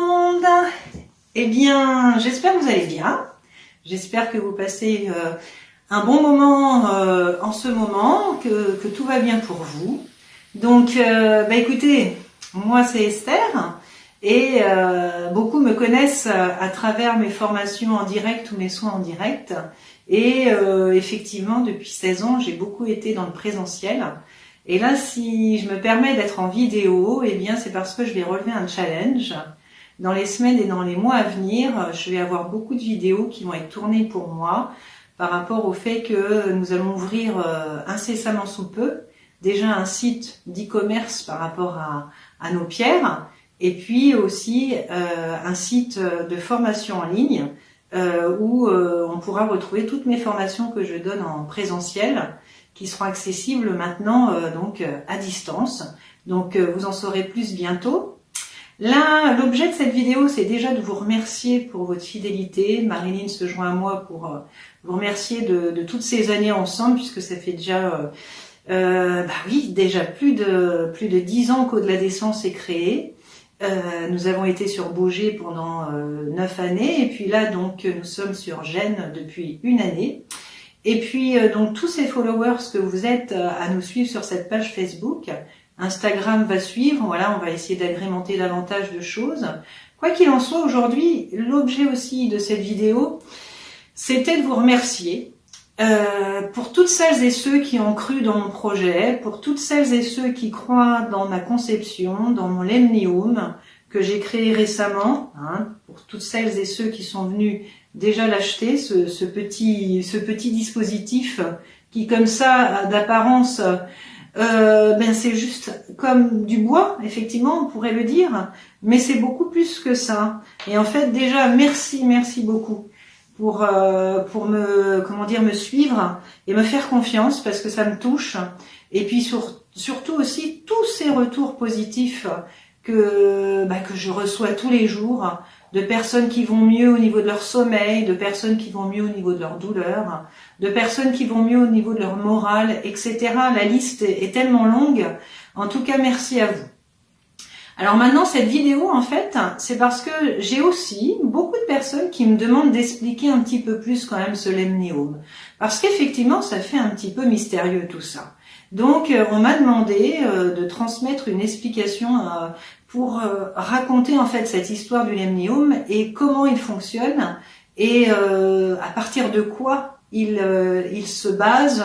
monde! Eh bien, j'espère que vous allez bien. J'espère que vous passez un bon moment en ce moment, que tout va bien pour vous. Donc, écoutez, moi c'est Esther et beaucoup me connaissent à travers mes formations en direct ou mes soins en direct. Et effectivement, depuis 16 ans, j'ai beaucoup été dans le présentiel. Et là, si je me permets d'être en vidéo, eh bien, c'est parce que je vais relever un challenge. Dans les semaines et dans les mois à venir, je vais avoir beaucoup de vidéos qui vont être tournées pour moi par rapport au fait que nous allons ouvrir incessamment sous peu déjà un site d'e-commerce par rapport à nos pierres et puis aussi un site de formation en ligne où on pourra retrouver toutes mes formations que je donne en présentiel qui seront accessibles maintenant à distance. Donc vous en saurez plus bientôt. Là, l'objet de cette vidéo, c'est déjà de vous remercier pour votre fidélité. Marilyn se joint à moi pour vous remercier de toutes ces années ensemble, puisque ça fait déjà, déjà plus de 10 ans qu'Au-delà des Sens est créé. Nous avons été sur Beaugé pendant 9 années, et puis là, donc, nous sommes sur Gênes depuis 1 année. Et puis, donc, tous ces followers que vous êtes à nous suivre sur cette page Facebook, Instagram va suivre, voilà, on va essayer d'agrémenter davantage de choses. Quoi qu'il en soit, aujourd'hui, l'objet aussi de cette vidéo, c'était de vous remercier pour toutes celles et ceux qui ont cru dans mon projet, pour toutes celles et ceux qui croient dans ma conception, dans mon Lemnium que j'ai créé récemment, pour toutes celles et ceux qui sont venus déjà l'acheter, ce petit dispositif qui, comme ça, d'apparence, c'est juste comme du bois, effectivement, on pourrait le dire, mais c'est beaucoup plus que ça. Et en fait, déjà, merci beaucoup pour me suivre et me faire confiance parce que ça me touche. Et puis surtout aussi tous ces retours positifs que je reçois tous les jours, de personnes qui vont mieux au niveau de leur sommeil, de personnes qui vont mieux au niveau de leur douleur, de personnes qui vont mieux au niveau de leur morale, etc. La liste est tellement longue. En tout cas, merci à vous. Alors maintenant, cette vidéo, en fait, c'est parce que j'ai aussi beaucoup de personnes qui me demandent d'expliquer un petit peu plus quand même ce Lemnium. Parce qu'effectivement, ça fait un petit peu mystérieux tout ça. Donc, on m'a demandé de transmettre une explication pour raconter en fait cette histoire du Lemnium et comment il fonctionne et à partir de quoi il se base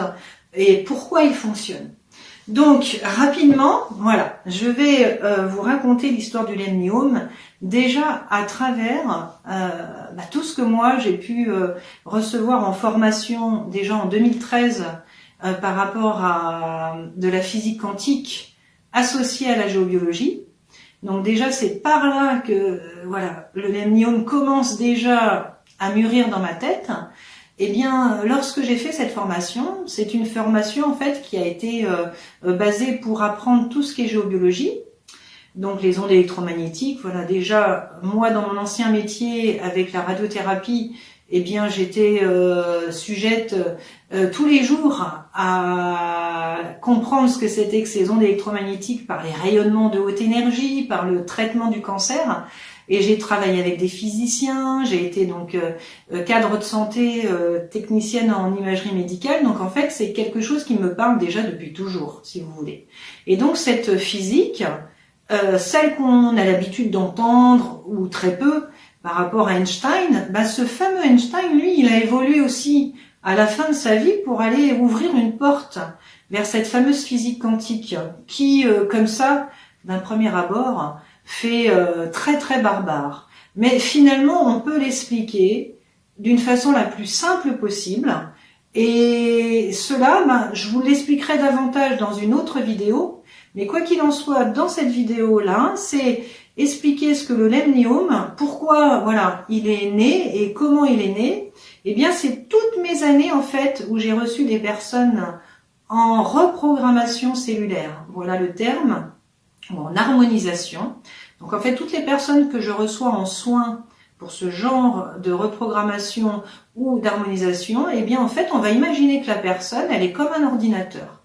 et pourquoi il fonctionne. Donc, rapidement, voilà, je vais vous raconter l'histoire du Lemnium déjà à travers tout ce que moi j'ai pu recevoir en formation déjà en 2013 par rapport à de la physique quantique associée à la géobiologie. Donc déjà, c'est par là que le Lemnium commence déjà à mûrir dans ma tête. Eh bien, lorsque j'ai fait cette formation, c'est une formation en fait qui a été basée pour apprendre tout ce qui est géobiologie, donc les ondes électromagnétiques. Voilà, déjà moi dans mon ancien métier avec la radiothérapie, eh bien j'étais sujette tous les jours à comprendre ce que c'était que ces ondes électromagnétiques par les rayonnements de haute énergie, par le traitement du cancer. Et j'ai travaillé avec des physiciens, j'ai été donc cadre de santé, technicienne en imagerie médicale. Donc en fait, c'est quelque chose qui me parle déjà depuis toujours, si vous voulez. Et donc cette physique, celle qu'on a l'habitude d'entendre, ou très peu, par rapport à Einstein, ce fameux Einstein, lui, il a évolué aussi à la fin de sa vie pour aller ouvrir une porte vers cette fameuse physique quantique qui, comme ça, d'un premier abord, fait très très barbare. Mais finalement, on peut l'expliquer d'une façon la plus simple possible. Et cela, je vous l'expliquerai davantage dans une autre vidéo. Mais quoi qu'il en soit, dans cette vidéo-là, c'est expliquer ce que le Lemnium, pourquoi il est né et comment il est né. Eh bien, c'est toutes mes années en fait où j'ai reçu des personnes en reprogrammation cellulaire. Voilà le terme. Ou en harmonisation. Donc en fait, toutes les personnes que je reçois en soins pour ce genre de reprogrammation ou d'harmonisation, eh bien en fait, on va imaginer que la personne, elle est comme un ordinateur.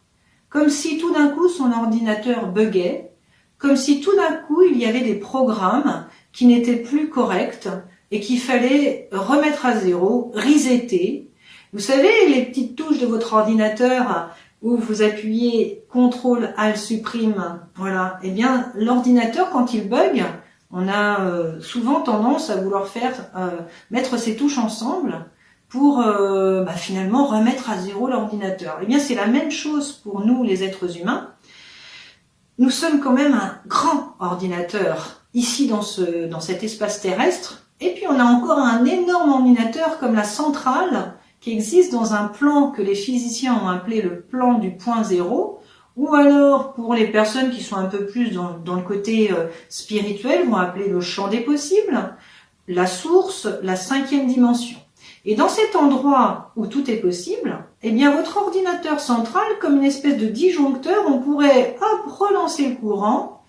Comme si tout d'un coup, son ordinateur buguait, comme si tout d'un coup, il y avait des programmes qui n'était plus correcte et qu'il fallait remettre à zéro, resetter. Vous savez, les petites touches de votre ordinateur où vous appuyez CTRL ALT supprime, voilà. Eh bien, l'ordinateur, quand il bug, on a souvent tendance à vouloir mettre ces touches ensemble pour finalement remettre à zéro l'ordinateur. Eh bien, c'est la même chose pour nous, les êtres humains. Nous sommes quand même un grand ordinateur ici dans cet espace terrestre. Et puis, on a encore un énorme ordinateur comme la centrale qui existe dans un plan que les physiciens ont appelé le plan du point zéro, ou alors pour les personnes qui sont un peu plus dans le côté spirituel, vont appeler le champ des possibles, la source, la 5e dimension. Et dans cet endroit où tout est possible, eh bien votre ordinateur central, comme une espèce de disjoncteur, on pourrait relancer le courant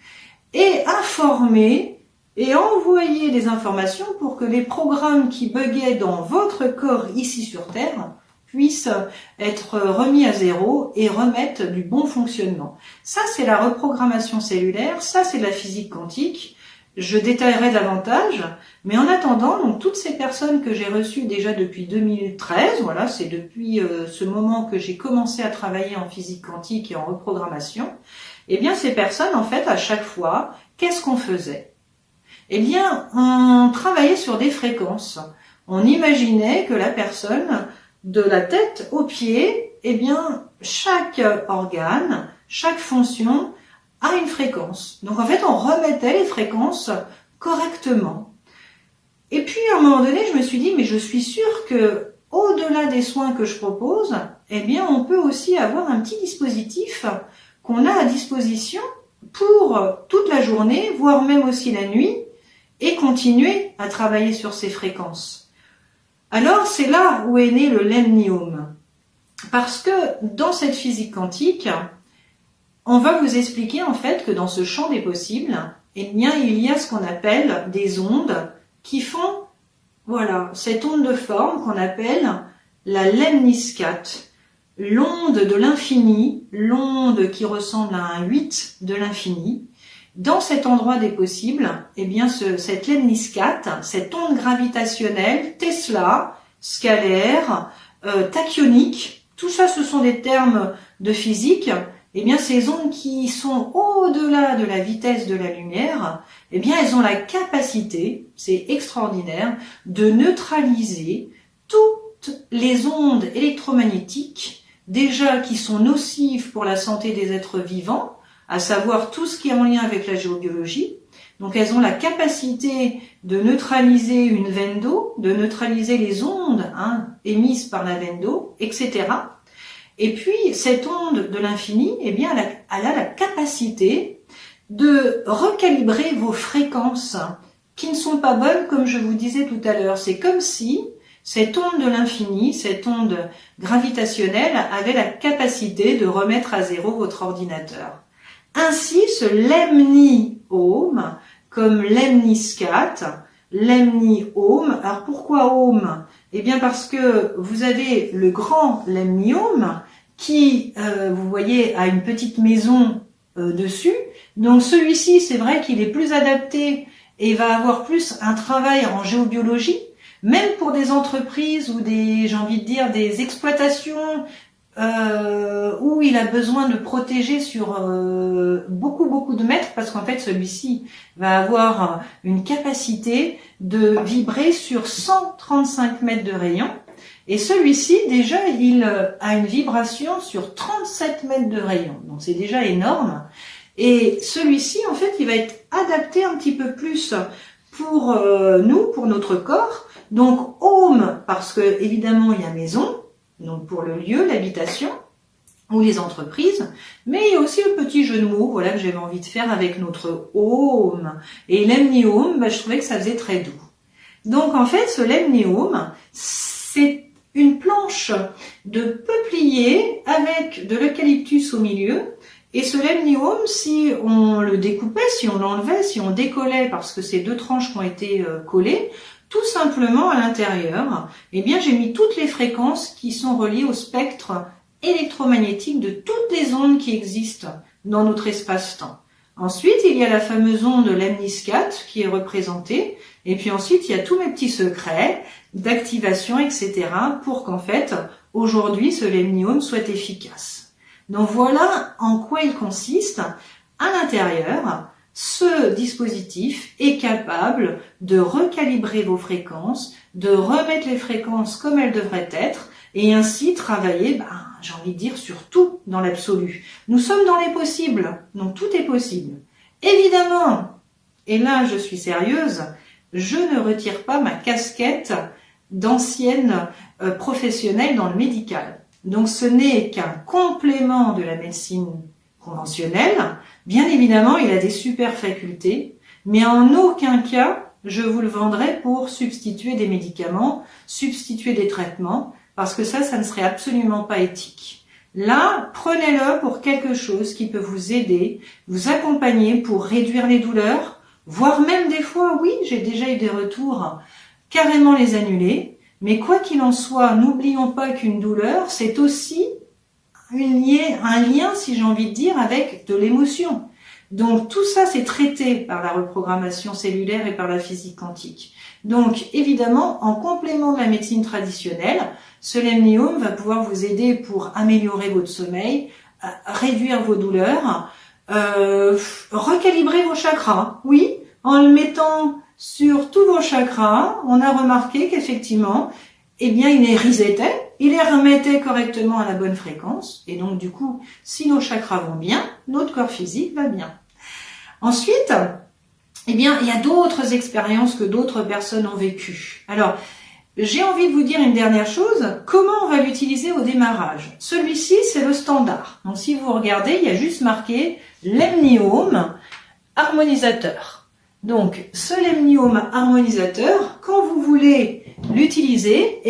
et informer et envoyer des informations pour que les programmes qui buguaient dans votre corps ici sur Terre puissent être remis à zéro et remettre du bon fonctionnement. Ça, c'est la reprogrammation cellulaire, ça, c'est la physique quantique. Je détaillerai davantage, mais en attendant, donc toutes ces personnes que j'ai reçues déjà depuis 2013, voilà, c'est depuis ce moment que j'ai commencé à travailler en physique quantique et en reprogrammation, eh bien ces personnes, en fait, à chaque fois, qu'est-ce qu'on faisait ? Eh bien, on travaillait sur des fréquences. On imaginait que la personne, de la tête aux pieds, eh bien, chaque organe, chaque fonction a une fréquence. Donc en fait, on remettait les fréquences correctement. Et puis, à un moment donné, je me suis dit, mais je suis sûre que, au-delà des soins que je propose, eh bien, on peut aussi avoir un petit dispositif qu'on a à disposition pour toute la journée, voire même aussi la nuit, et continuer à travailler sur ces fréquences. Alors, c'est là où est né le lemnium. Parce que dans cette physique quantique, on va vous expliquer en fait que dans ce champ des possibles, eh bien, il y a ce qu'on appelle des ondes qui font, voilà, cette onde de forme qu'on appelle la lemniscate, l'onde de l'infini, l'onde qui ressemble à un 8 de l'infini. Dans cet endroit des possibles, eh bien, cette lemniscate, cette onde gravitationnelle, Tesla, scalaire, tachyonique, tout ça, ce sont des termes de physique. Eh bien, ces ondes qui sont au-delà de la vitesse de la lumière, eh bien, elles ont la capacité, c'est extraordinaire, de neutraliser toutes les ondes électromagnétiques, déjà qui sont nocives pour la santé des êtres vivants, à savoir tout ce qui est en lien avec la géobiologie. Donc elles ont la capacité de neutraliser une veine d'eau, de neutraliser les ondes émises par la veine d'eau, etc. Et puis cette onde de l'infini, eh bien, elle a la capacité de recalibrer vos fréquences qui ne sont pas bonnes, comme je vous disais tout à l'heure. C'est comme si cette onde de l'infini, cette onde gravitationnelle, avait la capacité de remettre à zéro votre ordinateur. Ainsi, ce lemniome, comme lemniscate, lemniome. Alors pourquoi ome? Eh bien parce que vous avez le grand lemniome qui, vous voyez, a une petite maison dessus. Donc celui-ci, c'est vrai qu'il est plus adapté et va avoir plus un travail en géobiologie, même pour des entreprises ou j'ai envie de dire, des exploitations où il a besoin de protéger sur beaucoup de mètres, parce qu'en fait celui-ci va avoir une capacité de vibrer sur 135 mètres de rayon, et celui-ci déjà il a une vibration sur 37 mètres de rayon, donc c'est déjà énorme. Et celui-ci en fait il va être adapté un petit peu plus pour nous, pour notre corps. Donc home parce que évidemment il y a maison, donc pour le lieu, l'habitation ou les entreprises, mais il y a aussi le petit jeu de mots, voilà, que j'avais envie de faire avec notre home. Et lemniome, je trouvais que ça faisait très doux. Donc en fait, ce lemniome, c'est une planche de peuplier avec de l'eucalyptus au milieu. Et ce lemniome, si on le découpait, si on l'enlevait, si on décollait, parce que c'est deux tranches qui ont été collées, tout simplement à l'intérieur, eh bien j'ai mis toutes les fréquences qui sont reliées au spectre électromagnétique de toutes les ondes qui existent dans notre espace-temps. Ensuite, il y a la fameuse onde lemniscate qui est représentée. Et puis ensuite, il y a tous mes petits secrets d'activation, etc. pour qu'en fait, aujourd'hui, ce lemniome soit efficace. Donc voilà en quoi il consiste. À l'intérieur, ce dispositif est capable de recalibrer vos fréquences, de remettre les fréquences comme elles devraient être, et ainsi travailler, j'ai envie de dire, sur tout dans l'absolu. Nous sommes dans les possibles, donc tout est possible. Évidemment, et là je suis sérieuse, je ne retire pas ma casquette d'ancienne professionnelle dans le médical. Donc ce n'est qu'un complément de la médecine conventionnelle. Bien évidemment, il a des super facultés, mais en aucun cas, je vous le vendrai pour substituer des médicaments, substituer des traitements, parce que ça ne serait absolument pas éthique. Là, prenez-le pour quelque chose qui peut vous aider, vous accompagner pour réduire les douleurs, voire même des fois, oui, j'ai déjà eu des retours, carrément les annuler. Mais quoi qu'il en soit, n'oublions pas qu'une douleur, c'est aussi un lien, si j'ai envie de dire, avec de l'émotion. Donc tout ça, c'est traité par la reprogrammation cellulaire et par la physique quantique. Donc évidemment, en complément de la médecine traditionnelle, ce lemniome va pouvoir vous aider pour améliorer votre sommeil, réduire vos douleurs, recalibrer vos chakras. Oui, en le mettant sur tous vos chakras, on a remarqué qu'effectivement, il les resetait, il les remettait correctement à la bonne fréquence. Et donc, du coup, si nos chakras vont bien, notre corps physique va bien. Ensuite, il y a d'autres expériences que d'autres personnes ont vécues. Alors, j'ai envie de vous dire une dernière chose. Comment on va l'utiliser au démarrage? Celui-ci, c'est le standard. Donc, si vous regardez, il y a juste marqué lemniome harmonisateur. Donc, ce lemniome harmonisateur, quand vous voulez l'utiliser,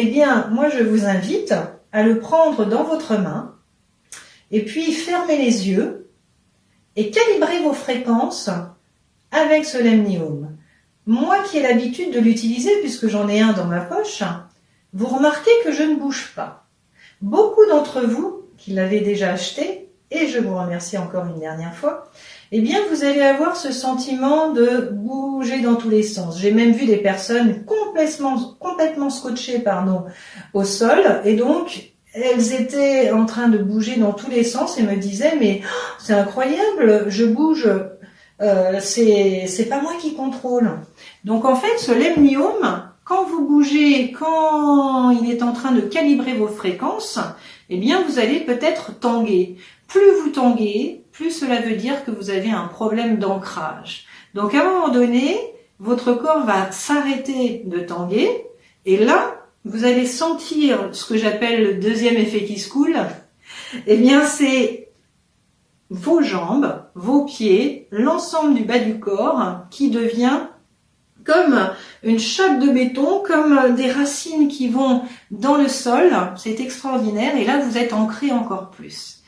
moi je vous invite à le prendre dans votre main et puis fermez les yeux et calibrez vos fréquences avec ce lemniome. Moi qui ai l'habitude de l'utiliser, puisque j'en ai un dans ma poche, vous remarquez que je ne bouge pas. Beaucoup d'entre vous qui l'avez déjà acheté, et je vous remercie encore une dernière fois, vous allez avoir ce sentiment de bouger dans tous les sens. J'ai même vu des personnes complètement scotchées, au sol, et donc elles étaient en train de bouger dans tous les sens et me disaient mais c'est incroyable, je bouge, c'est pas moi qui contrôle. Donc en fait, ce lemniome, quand vous bougez, quand il est en train de calibrer vos fréquences, vous allez peut-être tanguer. Plus vous tanguez, plus cela veut dire que vous avez un problème d'ancrage. Donc à un moment donné, votre corps va s'arrêter de tanguer et là, vous allez sentir ce que j'appelle le deuxième effet qui se coule. C'est vos jambes, vos pieds, l'ensemble du bas du corps qui devient comme une chape de béton, comme des racines qui vont dans le sol. C'est extraordinaire et là, vous êtes ancré encore plus.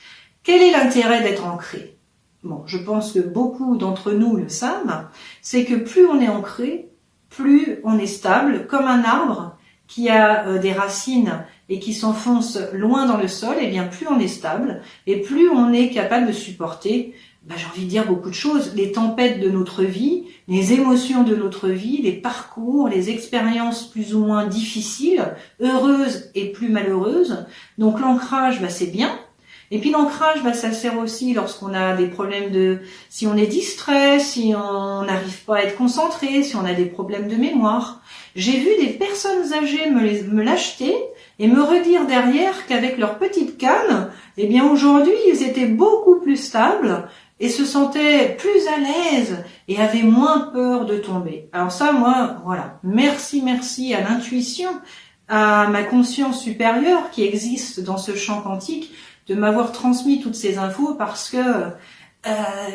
Quel est l'intérêt d'être ancré? Bon, je pense que beaucoup d'entre nous le savent, c'est que plus on est ancré, plus on est stable, comme un arbre qui a des racines et qui s'enfonce loin dans le sol, plus on est stable et plus on est capable de supporter, j'ai envie de dire beaucoup de choses, les tempêtes de notre vie, les émotions de notre vie, les parcours, les expériences plus ou moins difficiles, heureuses et plus malheureuses. Donc l'ancrage, c'est bien. Et puis l'ancrage, ça sert aussi lorsqu'on a des problèmes si on est distrait, si on n'arrive pas à être concentré, si on a des problèmes de mémoire. J'ai vu des personnes âgées me l'acheter et me redire derrière qu'avec leur petite canne, aujourd'hui, ils étaient beaucoup plus stables et se sentaient plus à l'aise et avaient moins peur de tomber. Alors ça, moi, voilà. Merci à l'intuition, à ma conscience supérieure qui existe dans ce champ quantique, de m'avoir transmis toutes ces infos parce que,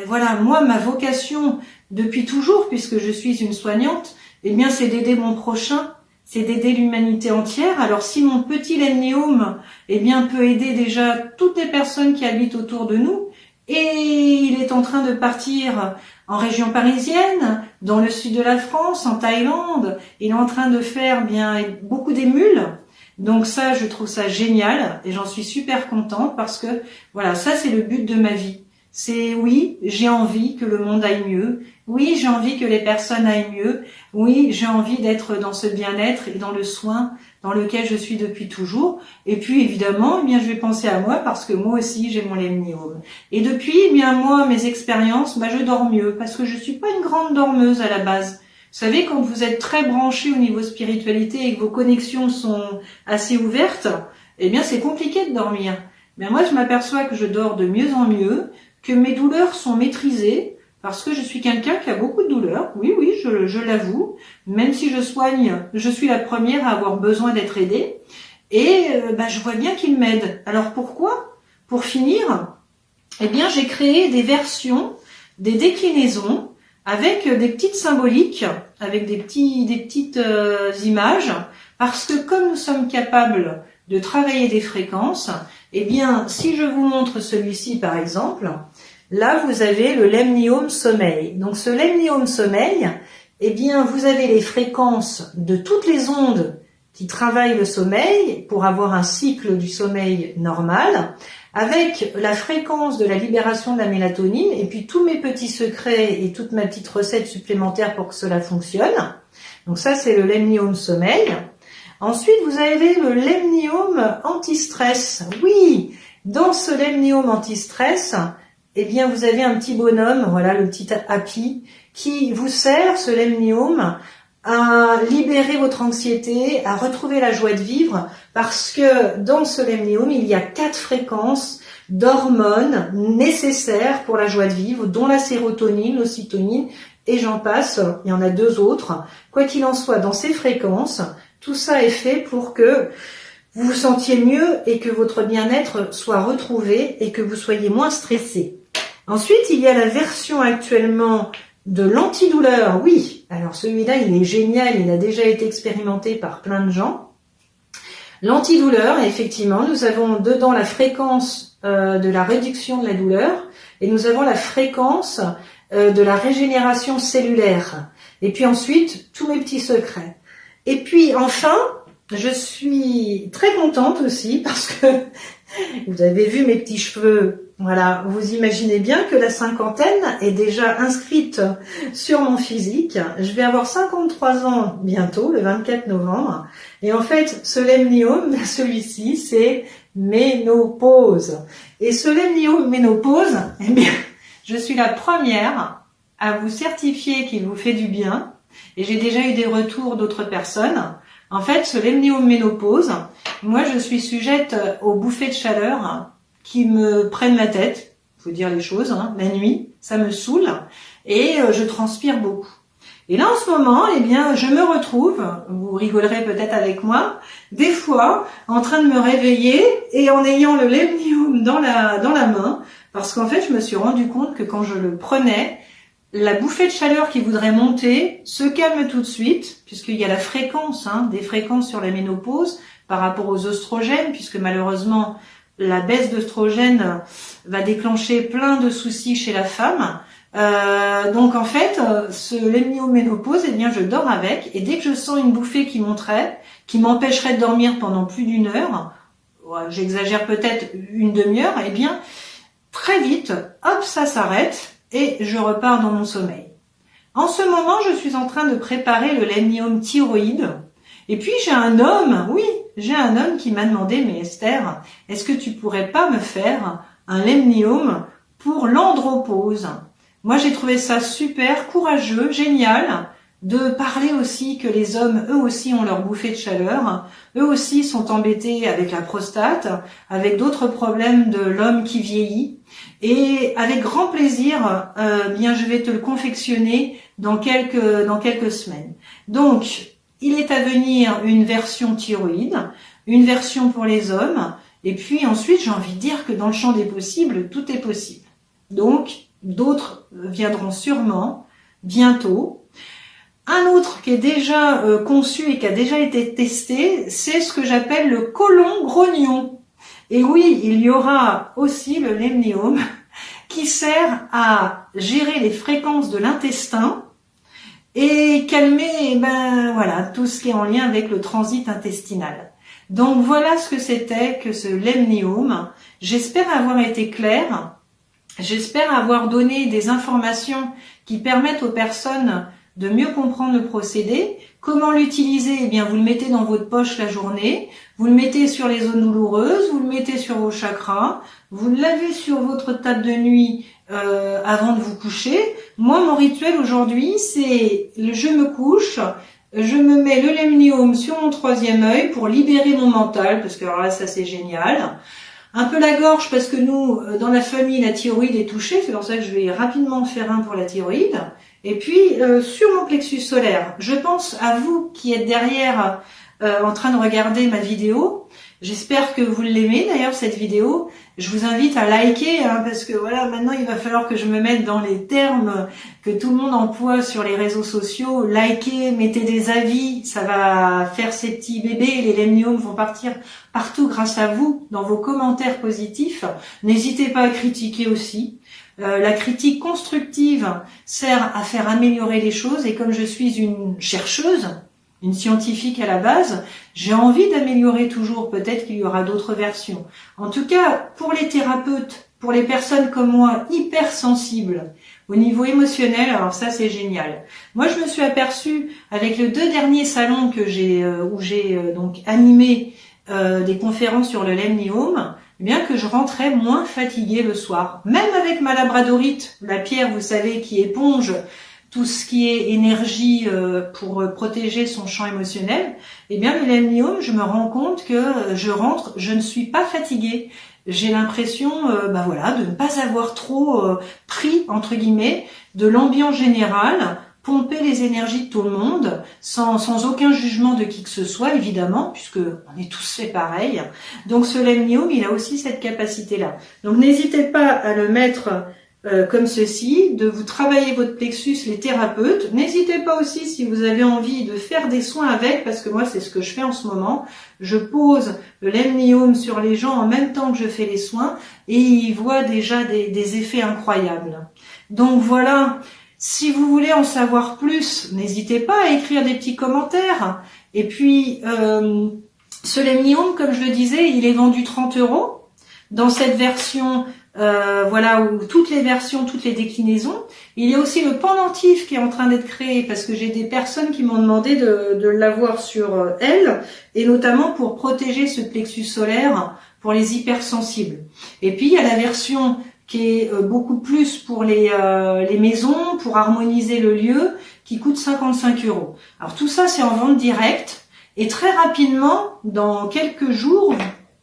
moi, ma vocation depuis toujours, puisque je suis une soignante, c'est d'aider mon prochain, c'est d'aider l'humanité entière. Alors si mon petit lemniome, peut aider déjà toutes les personnes qui habitent autour de nous, et il est en train de partir en région parisienne, dans le sud de la France, en Thaïlande, il est en train de faire beaucoup d'émules. Donc ça, je trouve ça génial et j'en suis super contente parce que, voilà, ça c'est le but de ma vie. C'est oui, j'ai envie que le monde aille mieux. Oui, j'ai envie que les personnes aillent mieux. Oui, j'ai envie d'être dans ce bien-être et dans le soin dans lequel je suis depuis toujours. Et puis évidemment, eh bien, je vais penser à moi parce que moi aussi j'ai mon lemnium. Et depuis, eh bien, moi, mes expériences, je dors mieux parce que je suis pas une grande dormeuse à la base. Vous savez, quand vous êtes très branché au niveau spiritualité et que vos connexions sont assez ouvertes, eh bien, c'est compliqué de dormir. Mais moi, je m'aperçois que je dors de mieux en mieux, que mes douleurs sont maîtrisées, parce que je suis quelqu'un qui a beaucoup de douleurs. Oui, oui, je l'avoue. Même si je soigne, je suis la première à avoir besoin d'être aidée. Et je vois bien qu'il m'aide. Alors pourquoi? Pour finir, eh bien, j'ai créé des versions, des déclinaisons, avec des petites symboliques, avec des petites images, parce que comme nous sommes capables de travailler des fréquences, eh bien, si je vous montre celui-ci par exemple, là vous avez le lemnium sommeil. Donc ce lemnium sommeil, eh bien, vous avez les fréquences de toutes les ondes qui travaillent le sommeil pour avoir un cycle du sommeil normal, avec la fréquence de la libération de la mélatonine et puis tous mes petits secrets et toute ma petite recette supplémentaire pour que cela fonctionne. Donc ça, c'est le lemnium sommeil. Ensuite, vous avez le lemnium anti-stress. Oui, dans ce lemnium anti-stress, eh bien, vous avez un petit bonhomme, voilà, le petit happy, qui vous sert, ce lemnium, à libérer votre anxiété, à retrouver la joie de vivre, parce que dans ce lemnium, il y a 4 fréquences d'hormones nécessaires pour la joie de vivre, dont la sérotonine, l'ocytocine, et j'en passe, il y en a 2 autres. Quoi qu'il en soit, dans ces fréquences, tout ça est fait pour que vous vous sentiez mieux et que votre bien-être soit retrouvé et que vous soyez moins stressé. Ensuite, il y a la version actuellement de l'antidouleur. Oui, alors celui-là, il est génial, il a déjà été expérimenté par plein de gens. L'antidouleur, effectivement, nous avons dedans la fréquence de la réduction de la douleur et nous avons la fréquence de la régénération cellulaire. Et puis ensuite, tous mes petits secrets. Et puis enfin, je suis très contente aussi parce que vous avez vu mes petits cheveux. Voilà, vous imaginez bien que la cinquantaine est déjà inscrite sur mon physique. Je vais avoir 53 ans bientôt, le 24 novembre. Et en fait, ce lemnium, celui-ci, c'est ménopause. Et ce lemnium ménopause, eh bien, je suis la première à vous certifier qu'il vous fait du bien. Et j'ai déjà eu des retours d'autres personnes. En fait, ce lemnium ménopause, moi, je suis sujette aux bouffées de chaleur qui me prennent la tête, faut dire les choses, la nuit, ça me saoule et je transpire beaucoup. Et là en ce moment, eh bien, je me retrouve, vous rigolerez peut-être avec moi, des fois en train de me réveiller et en ayant le lemnium dans la main, parce qu'en fait, je me suis rendu compte que quand je le prenais, la bouffée de chaleur qui voudrait monter se calme tout de suite, puisqu'il y a la fréquence, des fréquences sur la ménopause par rapport aux oestrogènes, puisque malheureusement, la baisse d'œstrogène va déclencher plein de soucis chez la femme. Donc en fait, ce lemnium ménopause, eh bien je dors avec, et dès que je sens une bouffée qui monterait, qui m'empêcherait de dormir pendant plus d'1 heure, j'exagère peut-être une demi-heure, eh bien très vite, hop, ça s'arrête et je repars dans mon sommeil. En ce moment, je suis en train de préparer le lemnium thyroïde. Et puis j'ai un homme, oui, j'ai un homme qui m'a demandé, mais Esther, est-ce que tu pourrais pas me faire un lemnium pour l'andropause? Moi j'ai trouvé ça super, courageux, génial, de parler aussi que les hommes, eux aussi, ont leur bouffée de chaleur, eux aussi sont embêtés avec la prostate, avec d'autres problèmes de l'homme qui vieillit, et avec grand plaisir, bien je vais te le confectionner dans quelques semaines. Donc, il est à venir une version thyroïde, une version pour les hommes, et puis ensuite j'ai envie de dire que dans le champ des possibles, tout est possible. Donc, d'autres viendront sûrement, bientôt. Un autre qui est déjà conçu et qui a déjà été testé, c'est ce que j'appelle le côlon grognon. Et oui, il y aura aussi le lemnium qui sert à gérer les fréquences de l'intestin et calmer voilà, tout ce qui est en lien avec le transit intestinal. Donc voilà ce que c'était que ce lemnium. J'espère avoir été claire. J'espère avoir donné des informations qui permettent aux personnes de mieux comprendre le procédé. Comment l'utiliser? Eh bien, vous le mettez dans votre poche la journée, vous le mettez sur les zones douloureuses, vous le mettez sur vos chakras, vous le lavez sur votre table de nuit avant de vous coucher. Moi, mon rituel aujourd'hui, c'est je me couche, je me mets le lemnium sur mon troisième œil pour libérer mon mental, parce que alors là, ça c'est génial. Un peu la gorge, parce que nous, dans la famille, la thyroïde est touchée, c'est pour ça que je vais rapidement faire un pour la thyroïde. Et puis, sur mon plexus solaire, je pense à vous qui êtes derrière en train de regarder ma vidéo. J'espère que vous l'aimez d'ailleurs cette vidéo. Je vous invite à liker parce que voilà, maintenant il va falloir que je me mette dans les termes que tout le monde emploie sur les réseaux sociaux. Likez, mettez des avis, ça va faire ces petits bébés. Les lemniums vont partir partout grâce à vous dans vos commentaires positifs. N'hésitez pas à critiquer aussi. La critique constructive sert à faire améliorer les choses et comme je suis une chercheuse, une scientifique à la base, j'ai envie d'améliorer toujours, peut-être qu'il y aura d'autres versions. En tout cas, pour les thérapeutes, pour les personnes comme moi, hypersensibles, au niveau émotionnel, alors ça c'est génial. Moi je me suis aperçue avec les 2 derniers salons que où j'ai donc animé des conférences sur le lemnium, eh bien que je rentrais moins fatiguée le soir. Même avec ma labradorite, la pierre, vous savez, qui éponge tout ce qui est énergie pour protéger son champ émotionnel, eh bien le lemnium, je me rends compte que je rentre, je ne suis pas fatiguée. J'ai l'impression voilà, de ne pas avoir trop pris, entre guillemets, de l'ambiance générale, pomper les énergies de tout le monde, sans aucun jugement de qui que ce soit, évidemment, puisque on est tous fait pareil. Donc ce lemnium, il a aussi cette capacité-là. Donc n'hésitez pas à le mettre comme ceci, de vous travailler votre plexus, les thérapeutes. N'hésitez pas aussi si vous avez envie de faire des soins avec, parce que moi c'est ce que je fais en ce moment. Je pose le lemnium sur les gens en même temps que je fais les soins et ils voient déjà des effets incroyables. Donc voilà, si vous voulez en savoir plus, n'hésitez pas à écrire des petits commentaires. Et puis ce lemnium, comme je le disais, il est vendu 30 € dans cette version voilà, où toutes les versions, toutes les déclinaisons. Il y a aussi le pendentif qui est en train d'être créé parce que j'ai des personnes qui m'ont demandé de l'avoir sur elles et notamment pour protéger ce plexus solaire pour les hypersensibles. Et puis il y a la version qui est beaucoup plus pour les maisons, pour harmoniser le lieu, qui coûte 55 €. Alors tout ça c'est en vente directe et très rapidement, dans quelques jours,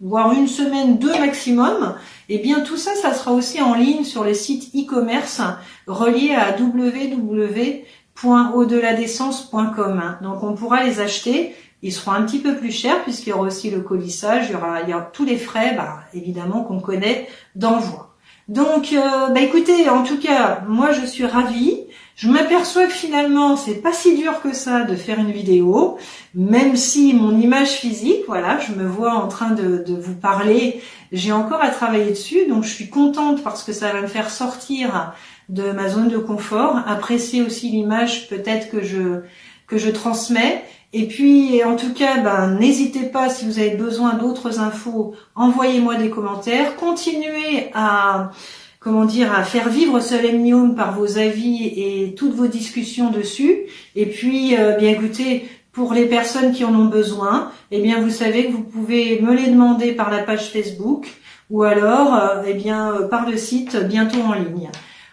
voire une semaine, 2 maximum, et bien tout ça, ça sera aussi en ligne sur le site e-commerce relié à www.audeladessence.com. Donc on pourra les acheter, ils seront un petit peu plus chers puisqu'il y aura aussi le colissage, il y aura tous les frais, évidemment qu'on connaît d'envoi. Donc écoutez, en tout cas, moi je suis ravie. Je m'aperçois que finalement, c'est pas si dur que ça de faire une vidéo, même si mon image physique, voilà, je me vois en train de vous parler, j'ai encore à travailler dessus, donc je suis contente parce que ça va me faire sortir de ma zone de confort, apprécier aussi l'image peut-être que je transmets. Et puis, en tout cas, n'hésitez pas, si vous avez besoin d'autres infos, envoyez-moi des commentaires, continuez à faire vivre ce lemnium par vos avis et toutes vos discussions dessus. Et puis, bien écoutez, pour les personnes qui en ont besoin, eh bien, vous savez que vous pouvez me les demander par la page Facebook ou alors, par le site bientôt en ligne.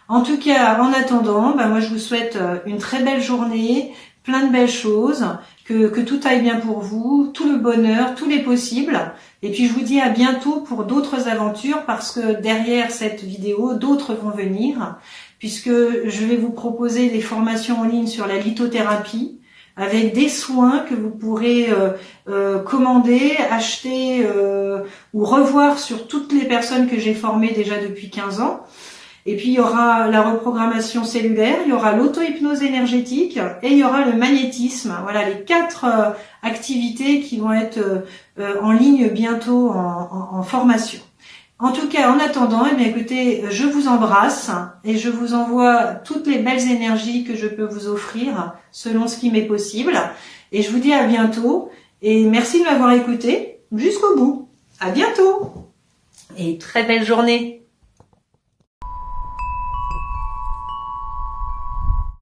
En tout cas, en attendant, moi, je vous souhaite une très belle journée, plein de belles choses, que tout aille bien pour vous, tout le bonheur, tous les possibles. Et puis je vous dis à bientôt pour d'autres aventures parce que derrière cette vidéo, d'autres vont venir puisque je vais vous proposer des formations en ligne sur la lithothérapie avec des soins que vous pourrez commander, acheter ou revoir sur toutes les personnes que j'ai formées déjà depuis 15 ans. Et puis il y aura la reprogrammation cellulaire, il y aura l'auto-hypnose énergétique et il y aura le magnétisme. Voilà les 4 activités qui vont être en ligne bientôt en formation. En tout cas, en attendant, écoutez, je vous embrasse et je vous envoie toutes les belles énergies que je peux vous offrir selon ce qui m'est possible. Et je vous dis à bientôt et merci de m'avoir écouté jusqu'au bout. À bientôt et très belle journée.